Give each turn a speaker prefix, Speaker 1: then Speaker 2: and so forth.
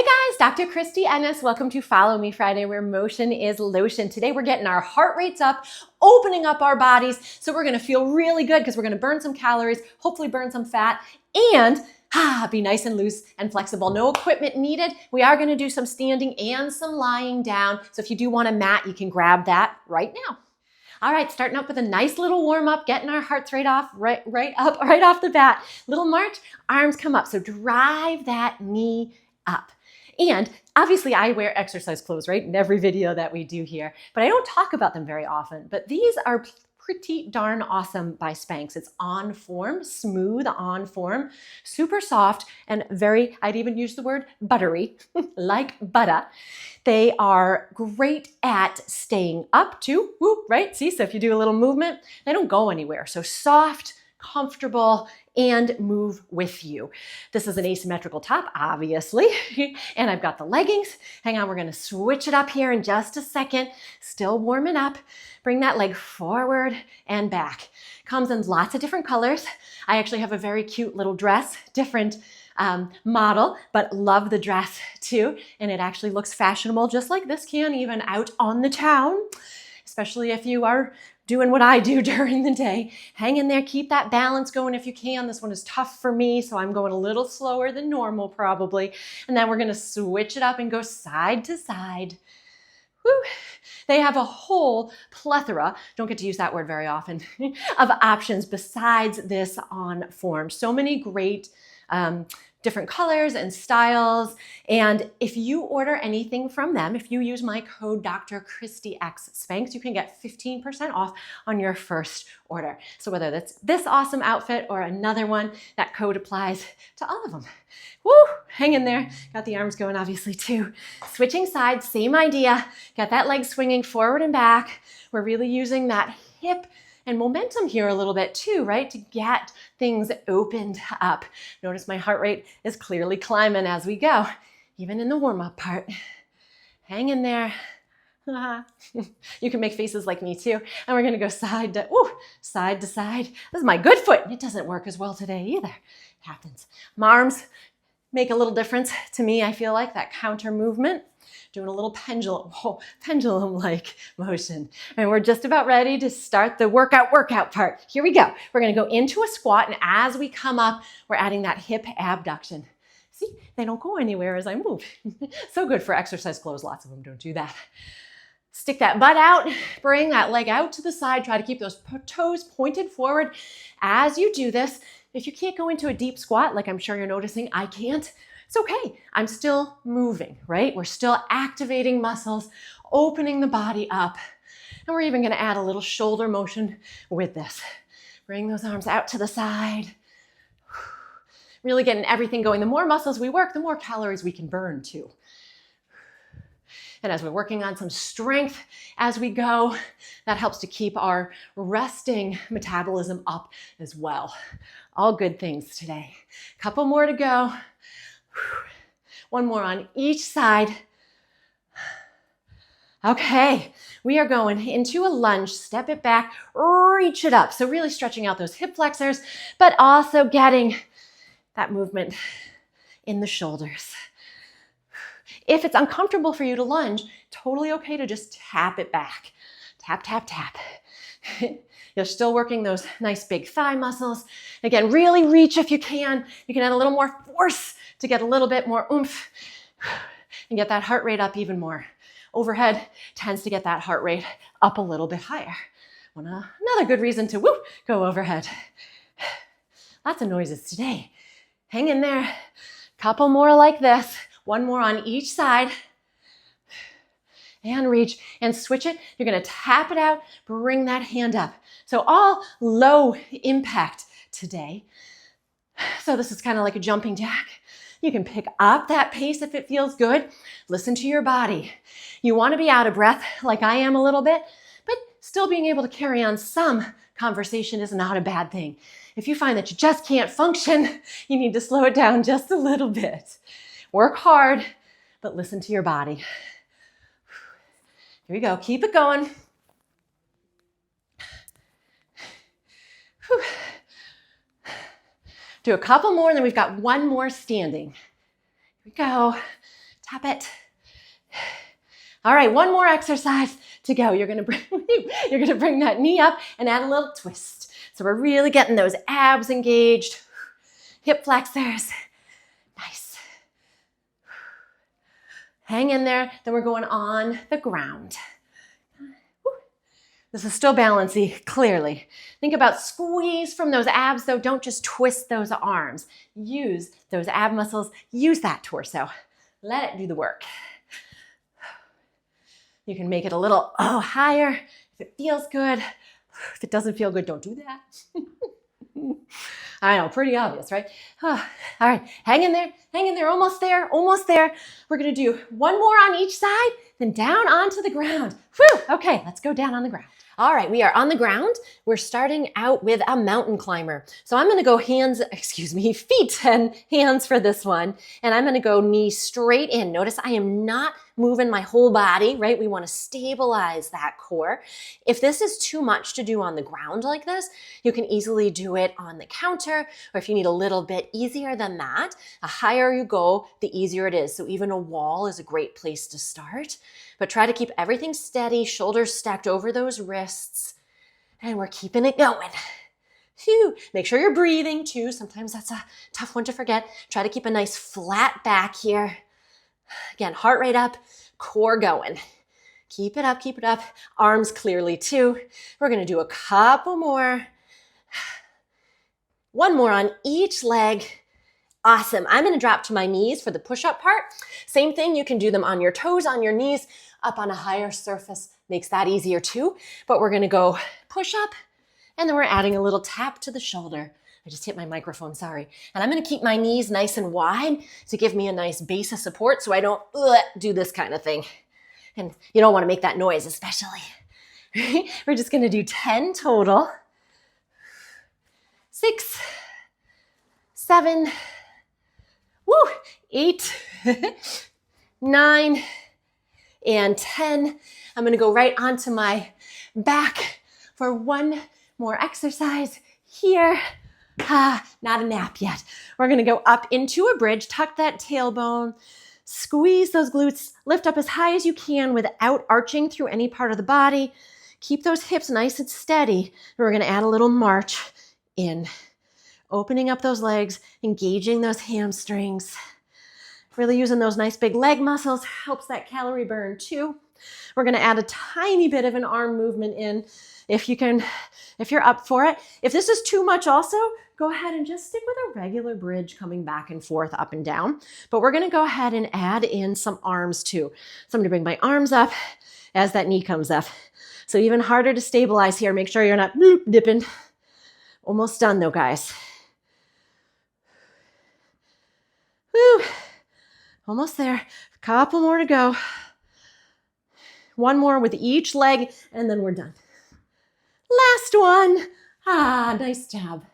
Speaker 1: Hey guys, Dr. Christy Ennis. Welcome to Follow Me Friday, where motion is lotion. Today we're getting our heart rates up, opening up our bodies, so we're gonna feel really good because we're gonna burn some calories, hopefully burn some fat, and be nice and loose and flexible. No equipment needed. We are gonna do some standing and some lying down. So if you do want a mat, you can grab that right now. All right, starting up with a nice little warm up, getting our hearts right off the bat. Little march, arms come up. So drive that knee up. And obviously I wear exercise clothes, right? In every video that we do here, but I don't talk about them very often, but these are pretty darn awesome by Spanx. It's on form, smooth on form, super soft, and very, I'd even use the word buttery, like butter. They are great at staying up too, right? See, so if you do a little movement, they don't go anywhere. So soft, comfortable, and move with you. This is an asymmetrical top, obviously, and I've got the leggings. Hang on, we're gonna switch it up here in just a second. Still warming up. Bring that leg forward and back. Comes in lots of different colors. I actually have a very cute little dress, different model, but love the dress too. And it actually looks fashionable, just like this can, even out on the town, especially if you are doing what I do during the day. Hang in there, keep that balance going if you can. This one is tough for me, so I'm going a little slower than normal probably. And then we're gonna switch it up and go side to side. Woo. They have a whole plethora, don't get to use that word very often, of options besides this on form. So many great different colors and styles. And if you order anything from them, if you use my code Dr. Christy X Spanx, you can get 15% off on your first order. So whether that's this awesome outfit or another one, that code applies to all of them. Woo, hang in there. Got the arms going obviously too. Switching sides, same idea. Got that leg swinging forward and back. We're really using that hip and momentum here a little bit too, right? To get things opened up. Notice my heart rate is clearly climbing as we go, even in the warm-up part. Hang in there. You can make faces like me too. And we're gonna go side to side. This is my good foot. It doesn't work as well today either. It happens. My arms make a little difference to me, I feel like, that counter movement. Doing a little pendulum-like motion. And we're just about ready to start the workout part. Here we go. We're gonna go into a squat, and as we come up, we're adding that hip abduction. See, they don't go anywhere as I move. So good for exercise clothes. Lots of them don't do that. Stick that butt out, bring that leg out to the side. Try to keep those toes pointed forward as you do this. If you can't go into a deep squat, like I'm sure you're noticing I can't, it's okay. I'm still moving, right? We're still activating muscles, opening the body up. And we're even gonna add a little shoulder motion with this. Bring those arms out to the side. Really getting everything going. The more muscles we work, the more calories we can burn too. And as we're working on some strength as we go, that helps to keep our resting metabolism up as well. All good things today. Couple more to go. One more on each side. Okay, we are going into a lunge. Step it back, reach it up. So really stretching out those hip flexors, but also getting that movement in the shoulders. If it's uncomfortable for you to lunge, totally okay to just tap it back. Tap, tap, tap. You're still working those nice big thigh muscles. Again, really reach if you can. You can add a little more force to get a little bit more oomph and get that heart rate up even more. Overhead tends to get that heart rate up a little bit higher. Another good reason to go overhead. Lots of noises today. Hang in there. Couple more like this. One more on each side. And reach and switch it. You're gonna tap it out, bring that hand up. So all low impact today. So this is kind of like a jumping jack. You can pick up that pace if it feels good. Listen to your body. You want to be out of breath like I am a little bit, but still being able to carry on some conversation is not a bad thing. If you find that you just can't function, you need to slow it down just a little bit. Work hard, but listen to your body. Here we go. Keep it going. Whew. Do a couple more, and then we've got one more standing. Here we go. Tap it. All right, one more exercise to go. You're gonna bring that knee up and add a little twist. So we're really getting those abs engaged, hip flexors. Nice. Hang in there, then we're going on the ground. This is still balancy, clearly. Think about squeeze from those abs though. Don't just twist those arms. Use those ab muscles, use that torso. Let it do the work. You can make it a little higher if it feels good. If it doesn't feel good, don't do that. I know, pretty obvious, right? All right, hang in there, almost there, almost there. We're gonna do one more on each side, then down onto the ground. Whew, okay, let's go down on the ground. All right, we are on the ground. We're starting out with a mountain climber. So I'm gonna go feet and hands for this one. And I'm gonna go knees straight in. Notice I am not moving my whole body, right? We wanna stabilize that core. If this is too much to do on the ground like this, you can easily do it on the counter, or if you need a little bit easier than that, the higher you go, the easier it is. So even a wall is a great place to start. But try to keep everything steady, shoulders stacked over those wrists, and we're keeping it going. Phew. Make sure you're breathing too. Sometimes that's a tough one to forget. Try to keep a nice flat back here. Again, heart rate up, core going. Keep it up. Arms clearly too. We're gonna do a couple more. One more on each leg. Awesome. I'm gonna drop to my knees for the push-up part. Same thing, you can do them on your toes, on your knees, up on a higher surface. Makes that easier too. But we're gonna go push up, and then we're adding a little tap to the shoulder. I just hit my microphone, sorry. And I'm gonna keep my knees nice and wide to give me a nice base of support so I don't do this kind of thing. And you don't wanna make that noise, especially. We're just gonna do 10 total. 6, 7, 8, 9, and 10. I'm gonna go right onto my back for one more exercise here. Not a nap yet. We're gonna go up into a bridge, tuck that tailbone, squeeze those glutes, lift up as high as you can without arching through any part of the body. Keep those hips nice and steady. And we're gonna add a little march in. Opening up those legs, engaging those hamstrings. Really using those nice big leg muscles helps that calorie burn too. We're gonna add a tiny bit of an arm movement in if you're up for it. If this is too much also, go ahead and just stick with a regular bridge coming back and forth, up and down. But we're gonna go ahead and add in some arms too. So I'm gonna bring my arms up as that knee comes up. So even harder to stabilize here. Make sure you're not dipping. Almost done though, guys. Whew. Almost there. A couple more to go. One more with each leg, and then we're done. Last one. Nice job.